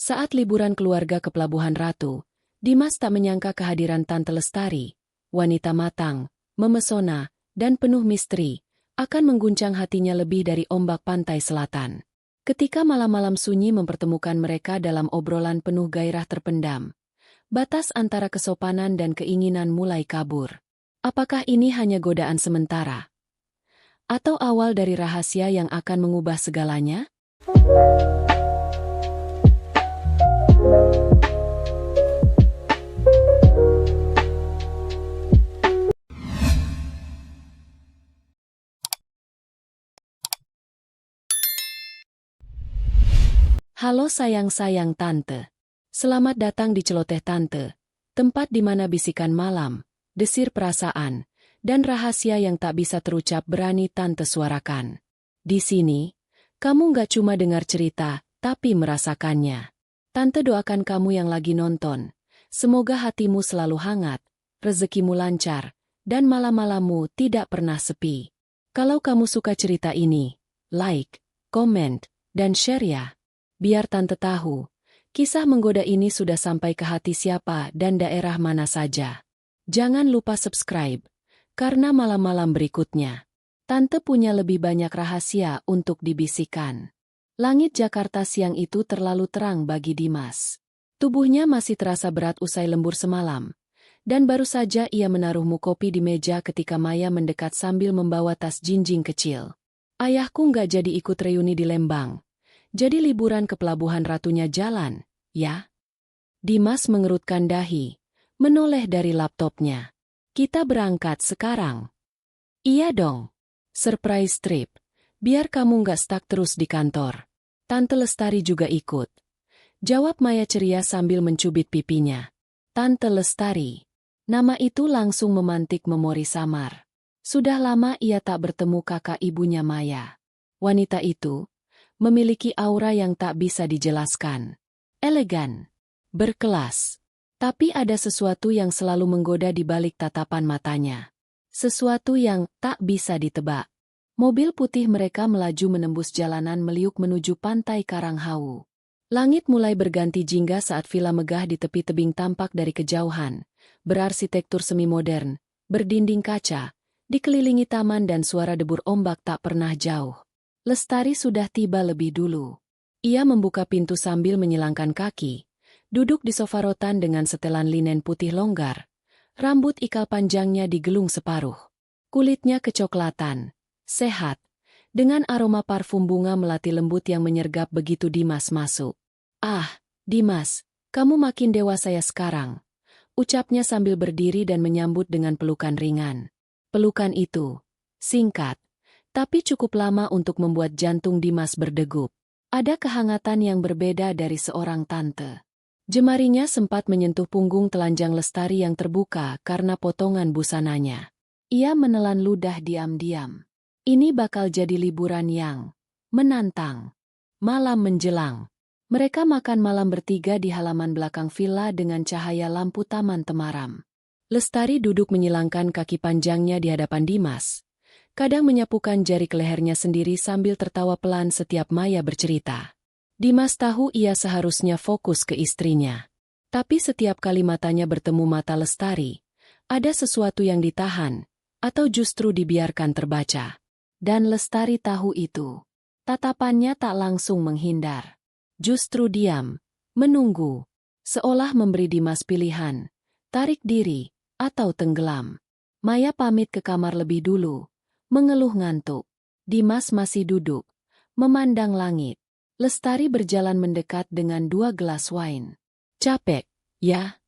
Saat liburan keluarga ke Pelabuhan Ratu, Dimas tak menyangka kehadiran Tante Lestari, wanita matang, memesona, dan penuh misteri, akan mengguncang hatinya lebih dari ombak pantai selatan. Ketika malam-malam sunyi mempertemukan mereka dalam obrolan penuh gairah terpendam, batas antara kesopanan dan keinginan mulai kabur. Apakah ini hanya godaan sementara? Atau awal dari rahasia yang akan mengubah segalanya? Halo sayang-sayang Tante. Selamat datang di Celoteh Tante, tempat di mana bisikan malam, desir perasaan, dan rahasia yang tak bisa terucap berani Tante suarakan. Di sini, kamu nggak cuma dengar cerita, tapi merasakannya. Tante doakan kamu yang lagi nonton. Semoga hatimu selalu hangat, rezekimu lancar, dan malam-malammu tidak pernah sepi. Kalau kamu suka cerita ini, like, komen, dan share ya. Biar Tante tahu, kisah menggoda ini sudah sampai ke hati siapa dan daerah mana saja. Jangan lupa subscribe, karena malam-malam berikutnya, Tante punya lebih banyak rahasia untuk dibisikkan. Langit Jakarta siang itu terlalu terang bagi Dimas. Tubuhnya masih terasa berat usai lembur semalam, dan baru saja ia menaruh mu kopi di meja ketika Maya mendekat sambil membawa tas jinjing kecil. Ayahku nggak jadi ikut reuni di Lembang. Jadi liburan ke Pelabuhan Ratunya jalan, ya? Dimas mengerutkan dahi, menoleh dari laptopnya. Kita berangkat sekarang. Iya dong. Surprise trip. Biar kamu nggak stuck terus di kantor. Tante Lestari juga ikut. Jawab Maya ceria sambil mencubit pipinya. Tante Lestari. Nama itu langsung memantik memori samar. Sudah lama ia tak bertemu kakak ibunya Maya. Wanita itu memiliki aura yang tak bisa dijelaskan. Elegan, berkelas. Tapi ada sesuatu yang selalu menggoda di balik tatapan matanya. Sesuatu yang tak bisa ditebak. Mobil putih mereka melaju menembus jalanan meliuk menuju pantai Karanghau. Langit mulai berganti jingga saat villa megah di tepi tebing tampak dari kejauhan. Berarsitektur semi modern, berdinding kaca, dikelilingi taman dan suara debur ombak tak pernah jauh. Lestari sudah tiba lebih dulu. Ia membuka pintu sambil menyilangkan kaki, duduk di sofa rotan dengan setelan linen putih longgar. Rambut ikal panjangnya digelung separuh. Kulitnya kecoklatan, sehat, dengan aroma parfum bunga melati lembut yang menyergap begitu Dimas masuk. Ah, Dimas, kamu makin dewasa ya sekarang, ucapnya sambil berdiri dan menyambut dengan pelukan ringan. Pelukan itu singkat, tapi cukup lama untuk membuat jantung Dimas berdegup. Ada kehangatan yang berbeda dari seorang tante. Jemarinya sempat menyentuh punggung telanjang Lestari yang terbuka karena potongan busananya. Ia menelan ludah diam-diam. Ini bakal jadi liburan yang menantang. Malam menjelang. Mereka makan malam bertiga di halaman belakang villa dengan cahaya lampu taman temaram. Lestari duduk menyilangkan kaki panjangnya di hadapan Dimas. Kadang menyapukan jari ke lehernya sendiri sambil tertawa pelan setiap Maya bercerita. Dimas tahu ia seharusnya fokus ke istrinya. Tapi setiap kali matanya bertemu mata Lestari, ada sesuatu yang ditahan, atau justru dibiarkan terbaca. Dan Lestari tahu itu. Tatapannya tak langsung menghindar. Justru diam, menunggu, seolah memberi Dimas pilihan, tarik diri, atau tenggelam. Maya pamit ke kamar lebih dulu. Mengeluh ngantuk. Dimas masih duduk, memandang langit. Lestari berjalan mendekat dengan 2 gelas wine. Capek, ya?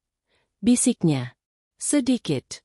Bisiknya. Sedikit.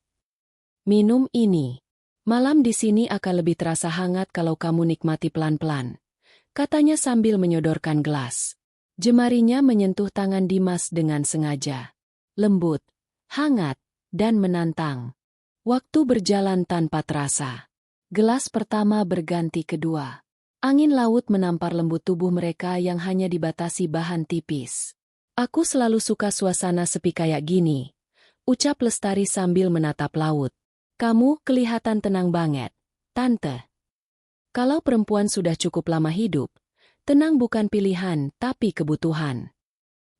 Minum ini. Malam di sini akan lebih terasa hangat kalau kamu nikmati pelan-pelan. Katanya sambil menyodorkan gelas. Jemarinya menyentuh tangan Dimas dengan sengaja. Lembut, hangat, dan menantang. Waktu berjalan tanpa terasa. Gelas pertama berganti kedua. Angin laut menampar lembut tubuh mereka yang hanya dibatasi bahan tipis. Aku selalu suka suasana sepi kayak gini, ucap Lestari sambil menatap laut. Kamu kelihatan tenang banget, Tante. Kalau perempuan sudah cukup lama hidup, tenang bukan pilihan tapi kebutuhan.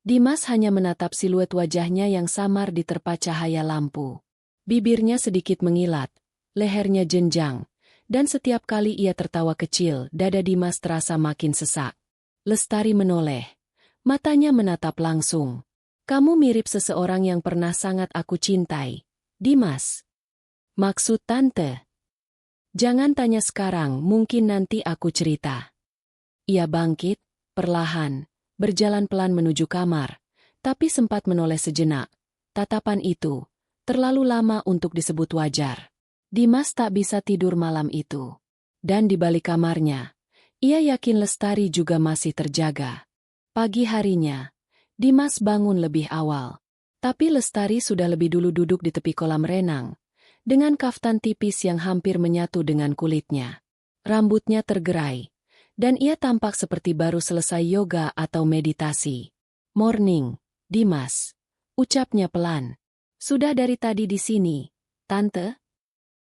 Dimas hanya menatap siluet wajahnya yang samar diterpa cahaya lampu. Bibirnya sedikit mengilat, lehernya jenjang, dan setiap kali ia tertawa kecil, dada Dimas terasa makin sesak. Lestari menoleh. Matanya menatap langsung. Kamu mirip seseorang yang pernah sangat aku cintai, Dimas. Maksud tante? Jangan tanya sekarang, mungkin nanti aku cerita. Ia bangkit, perlahan, berjalan pelan menuju kamar, tapi sempat menoleh sejenak. Tatapan itu terlalu lama untuk disebut wajar. Dimas tak bisa tidur malam itu. Dan di balik kamarnya, ia yakin Lestari juga masih terjaga. Pagi harinya, Dimas bangun lebih awal. Tapi Lestari sudah lebih dulu duduk di tepi kolam renang, dengan kaftan tipis yang hampir menyatu dengan kulitnya. Rambutnya tergerai, dan ia tampak seperti baru selesai yoga atau meditasi. Morning, Dimas. Ucapnya pelan. Sudah dari tadi di sini, Tante?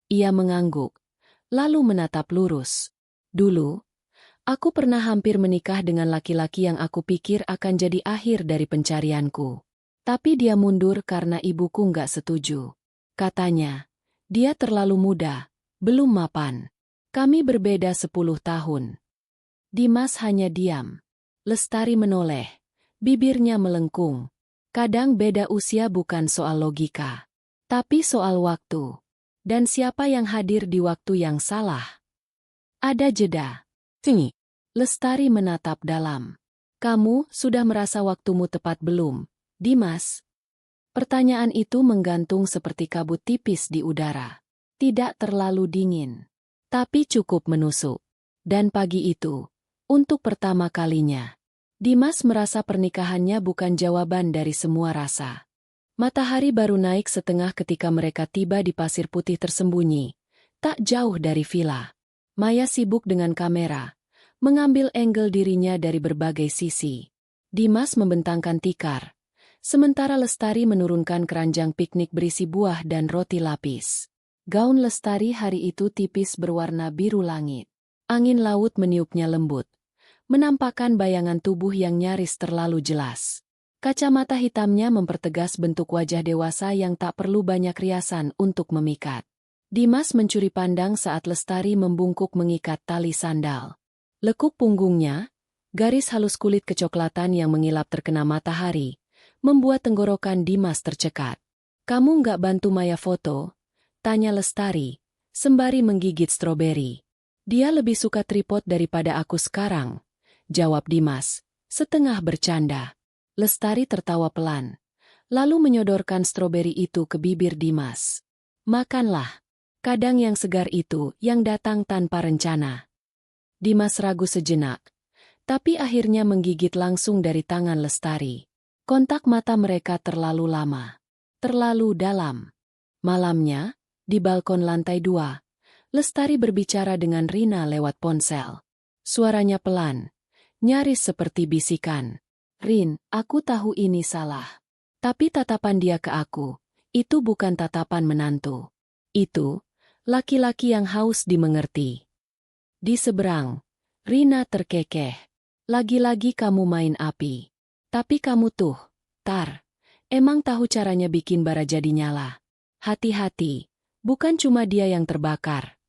Ia mengangguk, lalu menatap lurus. Dulu, aku pernah hampir menikah dengan laki-laki yang aku pikir akan jadi akhir dari pencarianku. Tapi dia mundur karena ibuku nggak setuju. Katanya, dia terlalu muda, belum mapan. Kami berbeda 10 tahun. Dimas hanya diam. Lestari menoleh. Bibirnya melengkung. Kadang beda usia bukan soal logika, tapi soal waktu. Dan siapa yang hadir di waktu yang salah? Ada jeda. Tinggi. Lestari menatap dalam. Kamu sudah merasa waktumu tepat belum, Dimas? Pertanyaan itu menggantung seperti kabut tipis di udara. Tidak terlalu dingin, tapi cukup menusuk. Dan pagi itu, untuk pertama kalinya, Dimas merasa pernikahannya bukan jawaban dari semua rasa. Matahari baru naik setengah ketika mereka tiba di pasir putih tersembunyi, tak jauh dari villa. Maya sibuk dengan kamera, mengambil angle dirinya dari berbagai sisi. Dimas membentangkan tikar, sementara Lestari menurunkan keranjang piknik berisi buah dan roti lapis. Gaun Lestari hari itu tipis berwarna biru langit. Angin laut meniupnya lembut, menampakkan bayangan tubuh yang nyaris terlalu jelas. Kacamata hitamnya mempertegas bentuk wajah dewasa yang tak perlu banyak riasan untuk memikat. Dimas mencuri pandang saat Lestari membungkuk mengikat tali sandal. Lekuk punggungnya, garis halus kulit kecoklatan yang mengilap terkena matahari, membuat tenggorokan Dimas tercekat. Kamu nggak bantu Maya foto? Tanya Lestari, sembari menggigit stroberi. Dia lebih suka tripod daripada aku sekarang, jawab Dimas, setengah bercanda. Lestari tertawa pelan, lalu menyodorkan stroberi itu ke bibir Dimas. Makanlah. Kadang yang segar itu yang datang tanpa rencana. Dimas ragu sejenak, tapi akhirnya menggigit langsung dari tangan Lestari. Kontak mata mereka terlalu lama, terlalu dalam. Malamnya, di balkon lantai 2, Lestari berbicara dengan Rina lewat ponsel. Suaranya pelan, nyaris seperti bisikan. Rin, aku tahu ini salah. Tapi tatapan dia ke aku, itu bukan tatapan menantu. Itu, laki-laki yang haus dimengerti. Di seberang, Rina terkekeh. Lagi-lagi kamu main api. Tapi kamu tuh, Tar, emang tahu caranya bikin bara jadi nyala. Hati-hati, bukan cuma dia yang terbakar.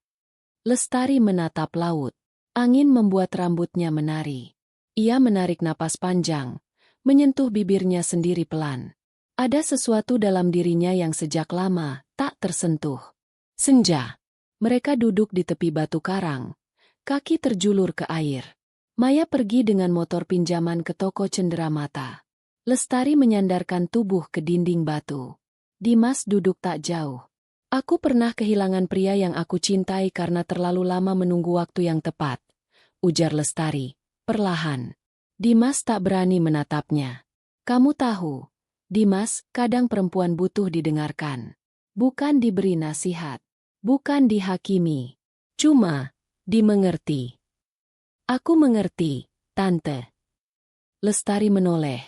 Lestari menatap laut. Angin membuat rambutnya menari. Ia menarik napas panjang, menyentuh bibirnya sendiri pelan. Ada sesuatu dalam dirinya yang sejak lama tak tersentuh. Senja. Mereka duduk di tepi batu karang. Kaki terjulur ke air. Maya pergi dengan motor pinjaman ke toko cenderamata. Lestari menyandarkan tubuh ke dinding batu. Dimas duduk tak jauh. Aku pernah kehilangan pria yang aku cintai karena terlalu lama menunggu waktu yang tepat, ujar Lestari, perlahan. Dimas tak berani menatapnya. Kamu tahu, Dimas, kadang perempuan butuh didengarkan. Bukan diberi nasihat. Bukan dihakimi. Cuma, dimengerti. Aku mengerti, Tante. Lestari menoleh.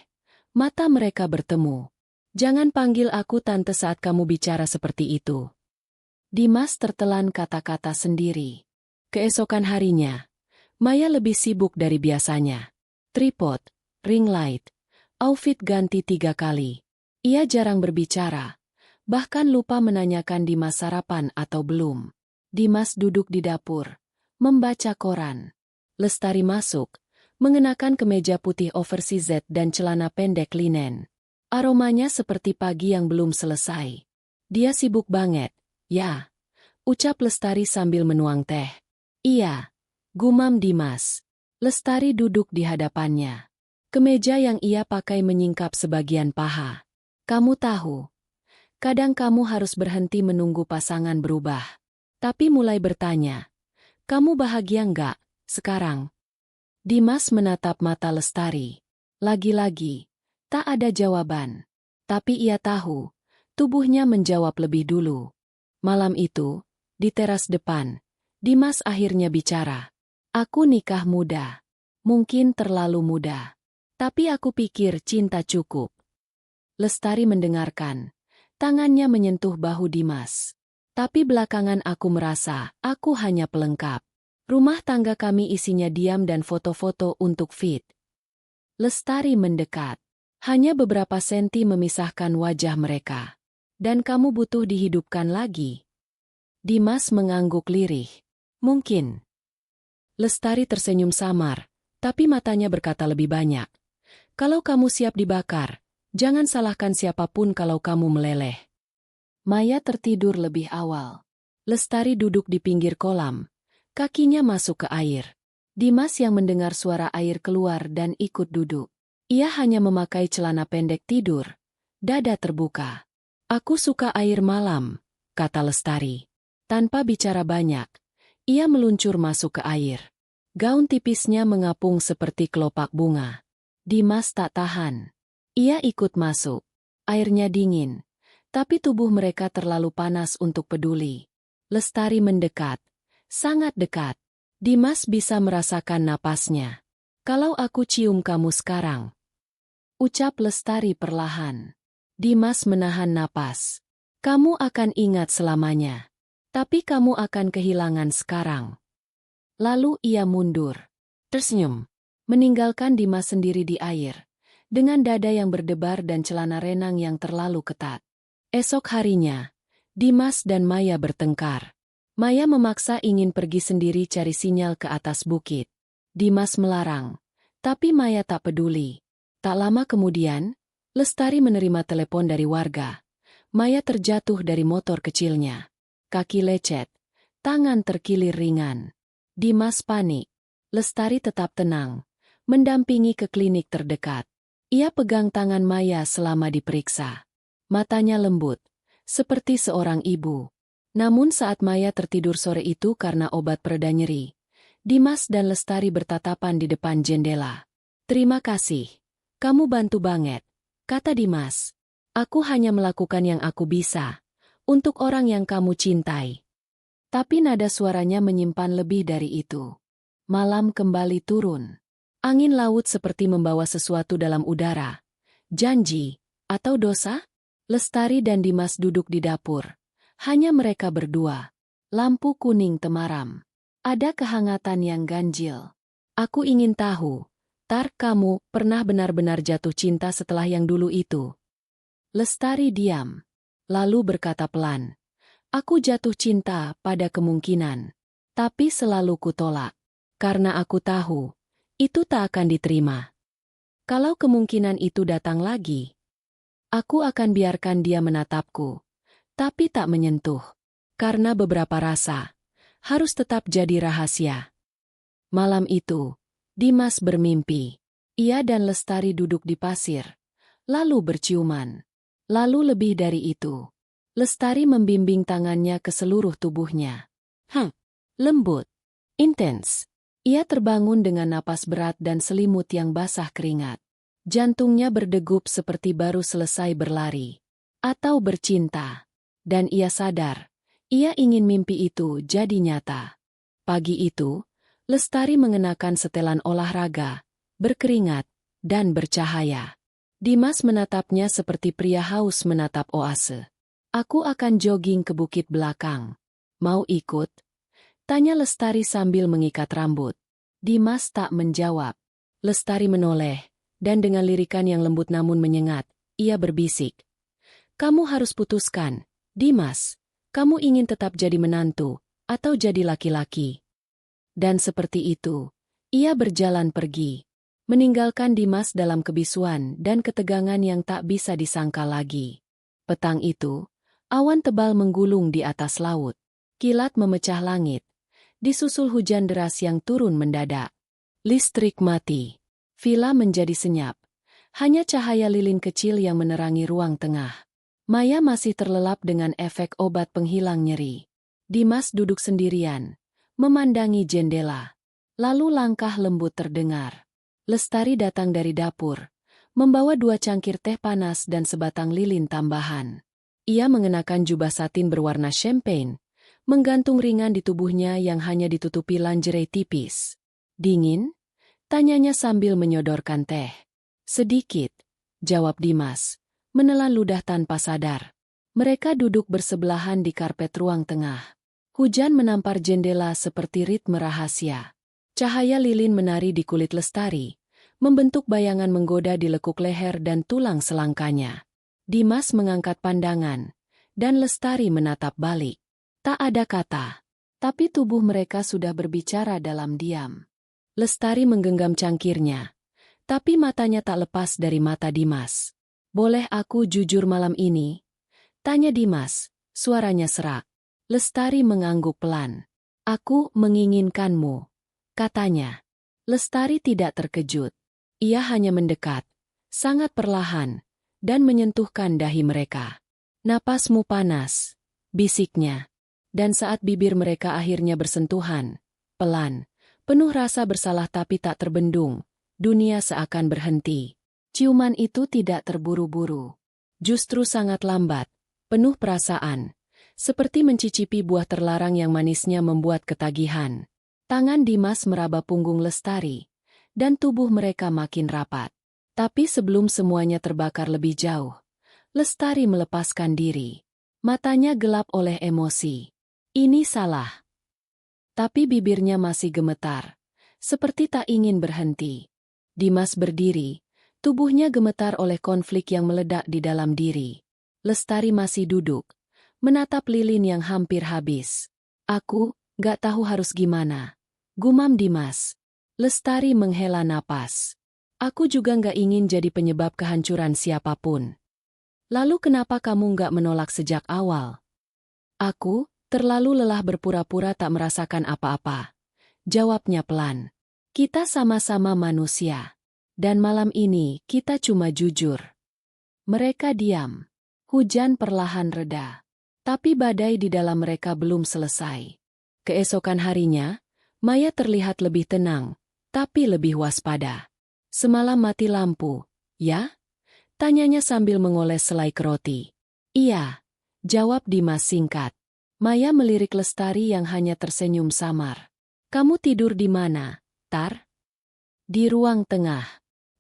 Mata mereka bertemu. Jangan panggil aku Tante saat kamu bicara seperti itu. Dimas tertelan kata-kata sendiri. Keesokan harinya, Maya lebih sibuk dari biasanya. Tripod, ring light, Outfit ganti 3 kali. Ia jarang berbicara, bahkan lupa menanyakan Dimas sarapan atau belum. Dimas duduk di dapur, membaca koran. Lestari masuk, mengenakan kemeja putih oversized dan celana pendek linen. Aromanya seperti pagi yang belum selesai. Dia sibuk banget, ya, ucap Lestari sambil menuang teh. Iya, gumam Dimas. Lestari duduk di hadapannya. Kemeja yang ia pakai menyingkap sebagian paha. Kamu tahu, kadang kamu harus berhenti menunggu pasangan berubah. Tapi mulai bertanya, kamu bahagia nggak sekarang? Dimas menatap mata Lestari. Lagi-lagi, tak ada jawaban. Tapi ia tahu, tubuhnya menjawab lebih dulu. Malam itu, di teras depan, Dimas akhirnya bicara. Aku nikah muda. Mungkin terlalu muda. Tapi aku pikir cinta cukup. Lestari mendengarkan. Tangannya menyentuh bahu Dimas. Tapi belakangan aku merasa, aku hanya pelengkap. Rumah tangga kami isinya diam dan foto-foto untuk feed. Lestari mendekat. Hanya beberapa senti memisahkan wajah mereka. Dan kamu butuh dihidupkan lagi. Dimas mengangguk lirih. Mungkin. Lestari tersenyum samar, tapi matanya berkata lebih banyak. Kalau kamu siap dibakar, jangan salahkan siapapun kalau kamu meleleh. Maya tertidur lebih awal. Lestari duduk di pinggir kolam. Kakinya masuk ke air. Dimas yang mendengar suara air keluar dan ikut duduk. Ia hanya memakai celana pendek tidur. Dada terbuka. Aku suka air malam, kata Lestari. Tanpa bicara banyak, ia meluncur masuk ke air. Gaun tipisnya mengapung seperti kelopak bunga. Dimas tak tahan. Ia ikut masuk. Airnya dingin, tapi tubuh mereka terlalu panas untuk peduli. Lestari mendekat. Sangat dekat. Dimas bisa merasakan napasnya. Kalau aku cium kamu sekarang, ucap Lestari perlahan. Dimas menahan napas. Kamu akan ingat selamanya. Tapi kamu akan kehilangan sekarang. Lalu ia mundur. Tersenyum. Meninggalkan Dimas sendiri di air. Dengan dada yang berdebar dan celana renang yang terlalu ketat. Esok harinya, Dimas dan Maya bertengkar. Maya memaksa ingin pergi sendiri cari sinyal ke atas bukit. Dimas melarang. Tapi Maya tak peduli. Tak lama kemudian, Lestari menerima telepon dari warga. Maya terjatuh dari motor kecilnya. Kaki lecet. Tangan terkilir ringan. Dimas panik. Lestari tetap tenang. Mendampingi ke klinik terdekat. Ia pegang tangan Maya selama diperiksa. Matanya lembut. Seperti seorang ibu. Namun saat Maya tertidur sore itu karena obat pereda nyeri, Dimas dan Lestari bertatapan di depan jendela. Terima kasih. Kamu bantu banget, kata Dimas. Aku hanya melakukan yang aku bisa. Untuk orang yang kamu cintai. Tapi nada suaranya menyimpan lebih dari itu. Malam kembali turun. Angin laut seperti membawa sesuatu dalam udara. Janji, atau dosa? Lestari dan Dimas duduk di dapur. Hanya mereka berdua. Lampu kuning temaram. Ada kehangatan yang ganjil. Aku ingin tahu, Tar, kamu pernah benar-benar jatuh cinta setelah yang dulu itu? Lestari diam. Lalu berkata pelan. Aku jatuh cinta pada kemungkinan. Tapi selalu kutolak. Karena aku tahu, itu tak akan diterima. Kalau kemungkinan itu datang lagi, aku akan biarkan dia menatapku. Tapi tak menyentuh. Karena beberapa rasa harus tetap jadi rahasia. Malam itu, Dimas bermimpi. Ia dan Lestari duduk di pasir. Lalu berciuman. Lalu lebih dari itu. Lestari membimbing tangannya ke seluruh tubuhnya. Lembut. Intens. Ia terbangun dengan napas berat dan selimut yang basah keringat. Jantungnya berdegup seperti baru selesai berlari. Atau bercinta. Dan ia sadar, ia ingin mimpi itu jadi nyata. Pagi itu, Lestari mengenakan setelan olahraga, berkeringat, dan bercahaya. Dimas menatapnya seperti pria haus menatap oase. Aku akan jogging ke bukit belakang. Mau ikut? Tanya Lestari sambil mengikat rambut. Dimas tak menjawab. Lestari menoleh, Dan dengan lirikan yang lembut namun menyengat, ia berbisik. Kamu harus putuskan, Dimas. Kamu ingin tetap jadi menantu, atau jadi laki-laki? Dan seperti itu, ia berjalan pergi, meninggalkan Dimas dalam kebisuan dan ketegangan yang tak bisa disangka lagi. Petang itu, awan tebal menggulung di atas laut. Kilat memecah langit, disusul hujan deras yang turun mendadak. Listrik mati. Villa menjadi senyap. Hanya cahaya lilin kecil yang menerangi ruang tengah. Maya masih terlelap dengan efek obat penghilang nyeri. Dimas duduk sendirian, memandangi jendela. Lalu langkah lembut terdengar. Lestari datang dari dapur, membawa 2 cangkir teh panas dan sebatang lilin tambahan. Ia mengenakan jubah satin berwarna champagne, menggantung ringan di tubuhnya yang hanya ditutupi lingerie tipis. Dingin? Tanyanya sambil menyodorkan teh. Sedikit, jawab Dimas, menelan ludah tanpa sadar. Mereka duduk bersebelahan di karpet ruang tengah. Hujan menampar jendela seperti ritme rahasia. Cahaya lilin menari di kulit Lestari, membentuk bayangan menggoda di lekuk leher dan tulang selangkanya. Dimas mengangkat pandangan, dan Lestari menatap balik. Tak ada kata, tapi tubuh mereka sudah berbicara dalam diam. Lestari menggenggam cangkirnya, tapi matanya tak lepas dari mata Dimas. Boleh aku jujur malam ini? Tanya Dimas, suaranya serak. Lestari mengangguk pelan. Aku menginginkanmu, katanya. Lestari tidak terkejut. Ia hanya mendekat, sangat perlahan, dan menyentuhkan dahi mereka. Napasmu panas, bisiknya. Dan saat bibir mereka akhirnya bersentuhan, pelan, penuh rasa bersalah tapi tak terbendung, dunia seakan berhenti. Ciuman itu tidak terburu-buru. Justru sangat lambat, penuh perasaan. Seperti mencicipi buah terlarang yang manisnya membuat ketagihan. Tangan Dimas meraba punggung Lestari, dan tubuh mereka makin rapat. Tapi sebelum semuanya terbakar lebih jauh, Lestari melepaskan diri. Matanya gelap oleh emosi. Ini salah. Tapi bibirnya masih gemetar, seperti tak ingin berhenti. Dimas berdiri, tubuhnya gemetar oleh konflik yang meledak di dalam diri. Lestari masih duduk, menatap lilin yang hampir habis. Aku gak tahu harus gimana, gumam Dimas. Lestari menghela napas. Aku juga gak ingin jadi penyebab kehancuran siapapun. Lalu kenapa kamu gak menolak sejak awal? Aku terlalu lelah berpura-pura tak merasakan apa-apa. Jawabnya pelan. Kita sama-sama manusia. Dan malam ini kita cuma jujur. Mereka diam. Hujan perlahan reda. Tapi badai di dalam mereka belum selesai. Keesokan harinya, Maya terlihat lebih tenang, tapi lebih waspada. Semalam mati lampu, ya? Tanyanya sambil mengoles selai roti. Iya, jawab Dimas singkat. Maya melirik Lestari yang hanya tersenyum samar. Kamu tidur di mana, Tar? Di ruang tengah.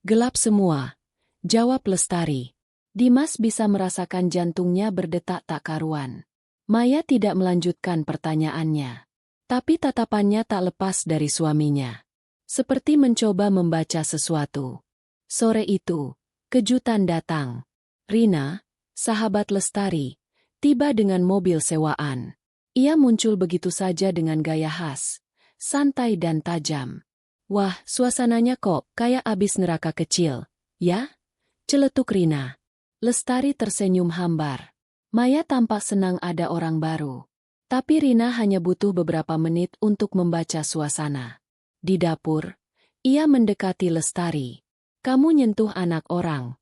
Gelap semua, jawab Lestari. Dimas bisa merasakan jantungnya berdetak tak karuan. Maya tidak melanjutkan pertanyaannya. Tapi tatapannya tak lepas dari suaminya. Seperti mencoba membaca sesuatu. Sore itu, kejutan datang. Rina, sahabat Lestari, tiba dengan mobil sewaan. Ia muncul begitu saja dengan gaya khas, santai dan tajam. Wah, suasananya kok kayak abis neraka kecil, ya? Celetuk Rina. Lestari tersenyum hambar. Maya tampak senang ada orang baru. Tapi Rina hanya butuh beberapa menit untuk membaca suasana. Di dapur, ia mendekati Lestari. Kamu nyentuh anak orang.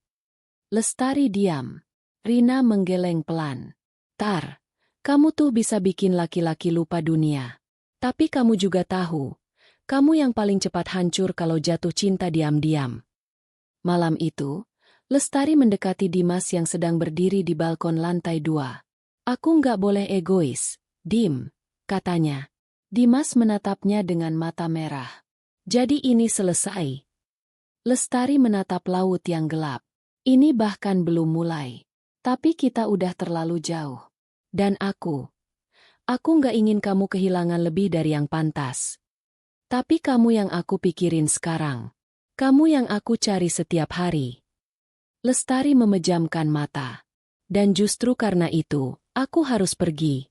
Lestari diam. Rina menggeleng pelan. Tar, kamu tuh bisa bikin laki-laki lupa dunia. Tapi kamu juga tahu, kamu yang paling cepat hancur kalau jatuh cinta diam-diam. Malam itu, Lestari mendekati Dimas yang sedang berdiri di balkon lantai 2. Aku nggak boleh egois, Dim, katanya. Dimas menatapnya dengan mata merah. Jadi ini selesai. Lestari menatap laut yang gelap. Ini bahkan belum mulai. Tapi kita udah terlalu jauh. Dan aku nggak ingin kamu kehilangan lebih dari yang pantas. Tapi kamu yang aku pikirin sekarang. Kamu yang aku cari setiap hari. Lestari memejamkan mata. Dan justru karena itu, aku harus pergi.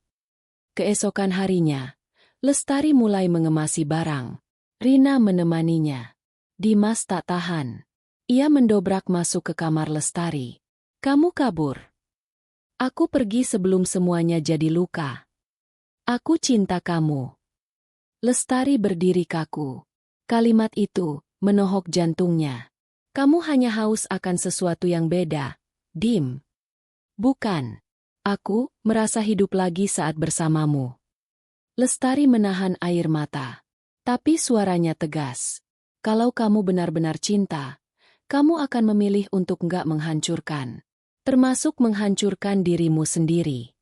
Keesokan harinya, Lestari mulai mengemasi barang. Rina menemaninya. Dimas tak tahan. Ia mendobrak masuk ke kamar Lestari. Kamu kabur. Aku pergi sebelum semuanya jadi luka. Aku cinta kamu. Lestari berdiri kaku. Kalimat itu menohok jantungnya. Kamu hanya haus akan sesuatu yang beda, Dim. Bukan. Aku merasa hidup lagi saat bersamamu. Lestari menahan air mata. Tapi suaranya tegas. Kalau kamu benar-benar cinta, kamu akan memilih untuk enggak menghancurkan. Termasuk menghancurkan dirimu sendiri.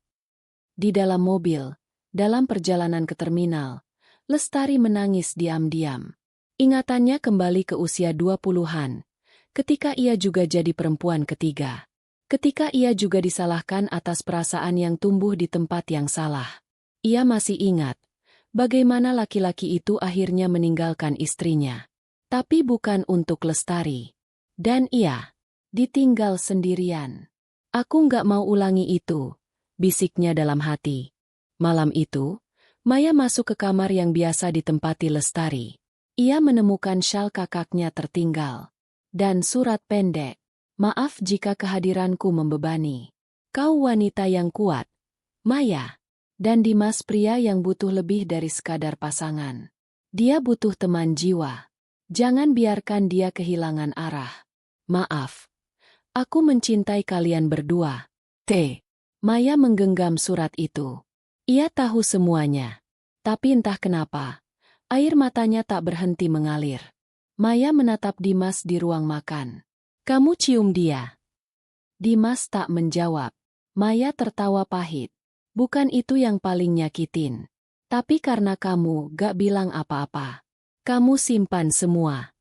Di dalam mobil, dalam perjalanan ke terminal, Lestari menangis diam-diam. Ingatannya kembali ke usia 20-an, ketika ia juga jadi perempuan ketiga. Ketika ia juga disalahkan atas perasaan yang tumbuh di tempat yang salah. Ia masih ingat bagaimana laki-laki itu akhirnya meninggalkan istrinya. Tapi bukan untuk Lestari. Dan ia ditinggal sendirian. Aku nggak mau ulangi itu, bisiknya dalam hati. Malam itu, Maya masuk ke kamar yang biasa ditempati Lestari. Ia menemukan syal kakaknya tertinggal. Dan surat pendek. Maaf jika kehadiranku membebani. Kau wanita yang kuat, Maya. Dan Dimas pria yang butuh lebih dari sekadar pasangan. Dia butuh teman jiwa. Jangan biarkan dia kehilangan arah. Maaf. Aku mencintai kalian berdua. T. Maya menggenggam surat itu. Ia tahu semuanya. Tapi entah kenapa, air matanya tak berhenti mengalir. Maya menatap Dimas di ruang makan. Kamu cium dia. Dimas tak menjawab. Maya tertawa pahit. Bukan itu yang paling nyakitin. Tapi karena kamu gak bilang apa-apa. Kamu simpan semua.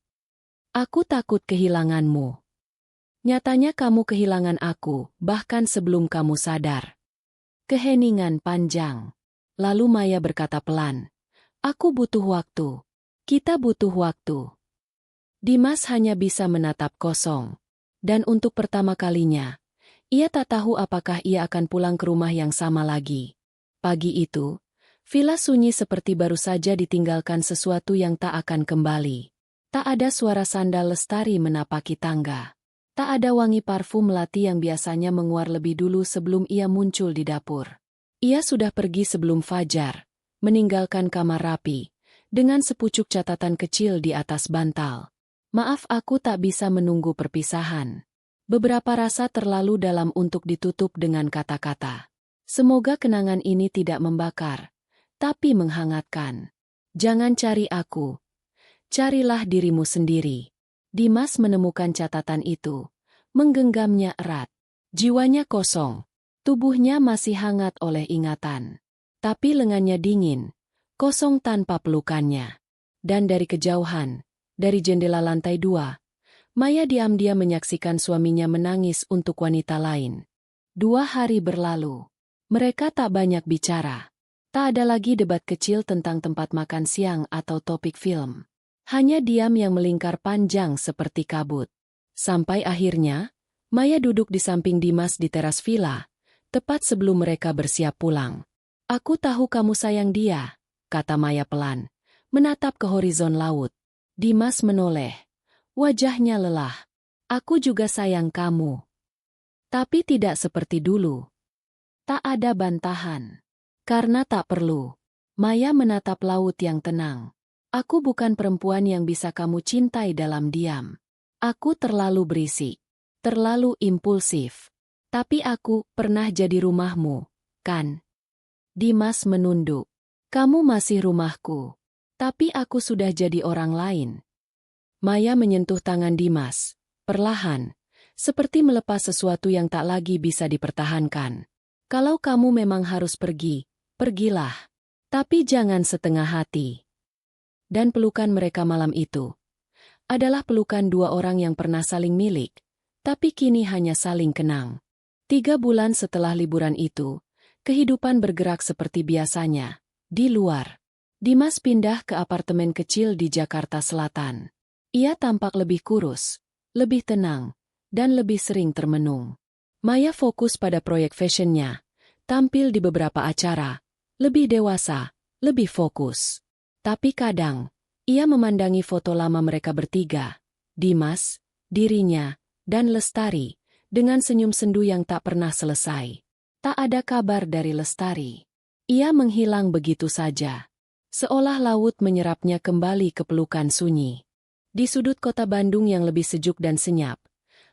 Aku takut kehilanganmu. Nyatanya kamu kehilangan aku, bahkan sebelum kamu sadar. Keheningan panjang. Lalu Maya berkata pelan. Aku butuh waktu. Kita butuh waktu. Dimas hanya bisa menatap kosong. Dan untuk pertama kalinya, ia tak tahu apakah ia akan pulang ke rumah yang sama lagi. Pagi itu, villa sunyi seperti baru saja ditinggalkan sesuatu yang tak akan kembali. Tak ada suara sandal Lestari menapaki tangga. Tak ada wangi parfum melati yang biasanya menguar lebih dulu sebelum ia muncul di dapur. Ia sudah pergi sebelum fajar, meninggalkan kamar rapi, dengan sepucuk catatan kecil di atas bantal. Maaf aku tak bisa menunggu perpisahan. Beberapa rasa terlalu dalam untuk ditutup dengan kata-kata. Semoga kenangan ini tidak membakar, tapi menghangatkan. Jangan cari aku. Carilah dirimu sendiri. Dimas menemukan catatan itu, menggenggamnya erat. Jiwanya kosong, tubuhnya masih hangat oleh ingatan. Tapi lengannya dingin, kosong tanpa pelukannya. Dan dari kejauhan, dari jendela lantai 2, Maya diam-diam menyaksikan suaminya menangis untuk wanita lain. 2 hari berlalu. Mereka tak banyak bicara. Tak ada lagi debat kecil tentang tempat makan siang atau topik film. Hanya diam yang melingkar panjang seperti kabut. Sampai akhirnya, Maya duduk di samping Dimas di teras villa, tepat sebelum mereka bersiap pulang. Aku tahu kamu sayang dia, kata Maya pelan, menatap ke horizon laut. Dimas menoleh, wajahnya lelah. Aku juga sayang kamu. Tapi tidak seperti dulu. Tak ada bantahan. Karena tak perlu. Maya menatap laut yang tenang. Aku bukan perempuan yang bisa kamu cintai dalam diam. Aku terlalu berisik. Terlalu impulsif. Tapi aku pernah jadi rumahmu, kan? Dimas menunduk. Kamu masih rumahku. Tapi aku sudah jadi orang lain. Maya menyentuh tangan Dimas. Perlahan. Seperti melepas sesuatu yang tak lagi bisa dipertahankan. Kalau kamu memang harus pergi, pergilah. Tapi jangan setengah hati. Dan pelukan mereka malam itu adalah pelukan 2 orang yang pernah saling milik, tapi kini hanya saling kenang. 3 bulan setelah liburan itu, kehidupan bergerak seperti biasanya. Di luar, Dimas pindah ke apartemen kecil di Jakarta Selatan. Ia tampak lebih kurus, lebih tenang, dan lebih sering termenung. Maya fokus pada proyek fashionnya, tampil di beberapa acara, lebih dewasa, lebih fokus. Tapi kadang, ia memandangi foto lama mereka bertiga, Dimas, dirinya, dan Lestari, dengan senyum sendu yang tak pernah selesai. Tak ada kabar dari Lestari. Ia menghilang begitu saja. Seolah laut menyerapnya kembali ke pelukan sunyi. Di sudut kota Bandung yang lebih sejuk dan senyap,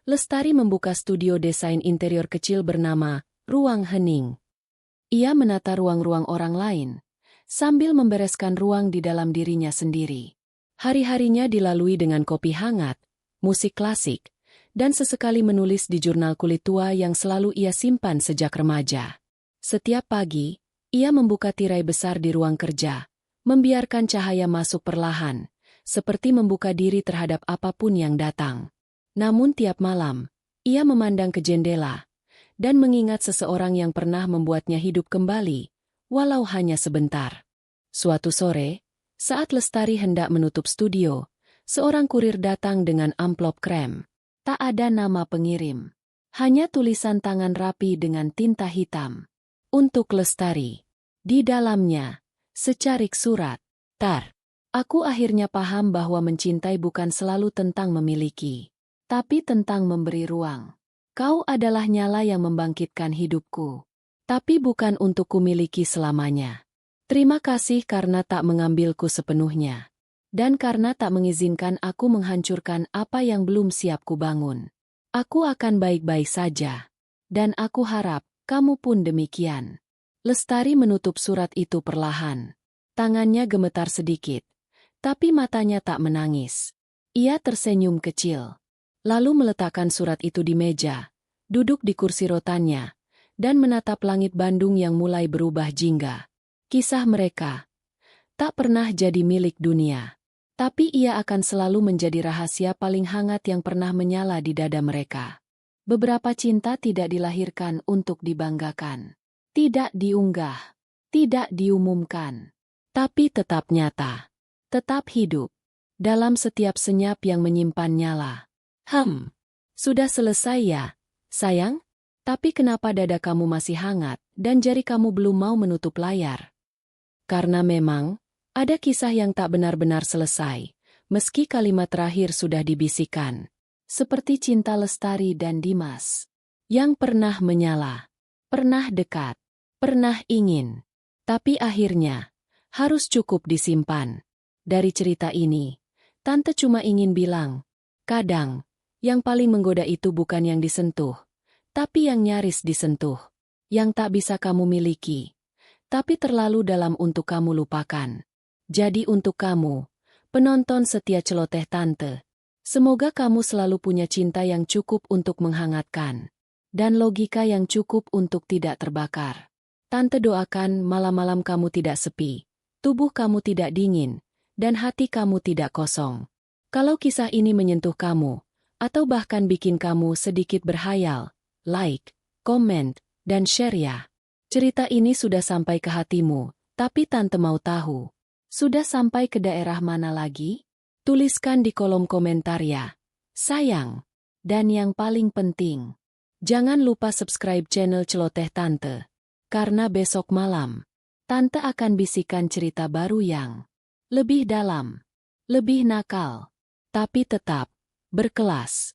Lestari membuka studio desain interior kecil bernama Ruang Hening. Ia menata ruang-ruang orang lain, sambil membereskan ruang di dalam dirinya sendiri. Hari-harinya dilalui dengan kopi hangat, musik klasik, dan sesekali menulis di jurnal kulit tua yang selalu ia simpan sejak remaja. Setiap pagi, ia membuka tirai besar di ruang kerja, membiarkan cahaya masuk perlahan, seperti membuka diri terhadap apapun yang datang. Namun tiap malam, ia memandang ke jendela, dan mengingat seseorang yang pernah membuatnya hidup kembali, walau hanya sebentar. Suatu sore, saat Lestari hendak menutup studio, seorang kurir datang dengan amplop krem. Tak ada nama pengirim. Hanya tulisan tangan rapi dengan tinta hitam. Untuk Lestari. Di dalamnya, secarik surat. Tar. Aku akhirnya paham bahwa mencintai bukan selalu tentang memiliki, tapi tentang memberi ruang. Kau adalah nyala yang membangkitkan hidupku. Tapi bukan untuk kumiliki selamanya. Terima kasih karena tak mengambilku sepenuhnya. Dan karena tak mengizinkan aku menghancurkan apa yang belum siap kubangun. Aku akan baik-baik saja. Dan aku harap kamu pun demikian. Lestari menutup surat itu perlahan. Tangannya gemetar sedikit. Tapi matanya tak menangis. Ia tersenyum kecil. Lalu meletakkan surat itu di meja, duduk di kursi rotannya, dan menatap langit Bandung yang mulai berubah jingga. Kisah mereka tak pernah jadi milik dunia, tapi ia akan selalu menjadi rahasia paling hangat yang pernah menyala di dada mereka. Beberapa cinta tidak dilahirkan untuk dibanggakan, tidak diunggah, tidak diumumkan, tapi tetap nyata, tetap hidup, dalam setiap senyap yang menyimpan nyala. Sudah selesai ya, sayang? Tapi kenapa dada kamu masih hangat dan jari kamu belum mau menutup layar? Karena memang, ada kisah yang tak benar-benar selesai, meski kalimat terakhir sudah dibisikkan. Seperti cinta Lestari dan Dimas. Yang pernah menyala, pernah dekat, pernah ingin. Tapi akhirnya, harus cukup disimpan. Dari cerita ini, Tante cuma ingin bilang, kadang, yang paling menggoda itu bukan yang disentuh, tapi yang nyaris disentuh. Yang tak bisa kamu miliki, tapi terlalu dalam untuk kamu lupakan. Jadi untuk kamu, penonton setia celoteh Tante, semoga kamu selalu punya cinta yang cukup untuk menghangatkan, dan logika yang cukup untuk tidak terbakar. Tante doakan malam-malam kamu tidak sepi, tubuh kamu tidak dingin, dan hati kamu tidak kosong. Kalau kisah ini menyentuh kamu, atau bahkan bikin kamu sedikit berhayal, like, komen, dan share ya. Cerita ini sudah sampai ke hatimu, tapi Tante mau tahu, sudah sampai ke daerah mana lagi? Tuliskan di kolom komentar ya, sayang. Dan yang paling penting, jangan lupa subscribe channel Celoteh Tante, karena besok malam, Tante akan bisikan cerita baru yang lebih dalam, lebih nakal, tapi tetap berkelas.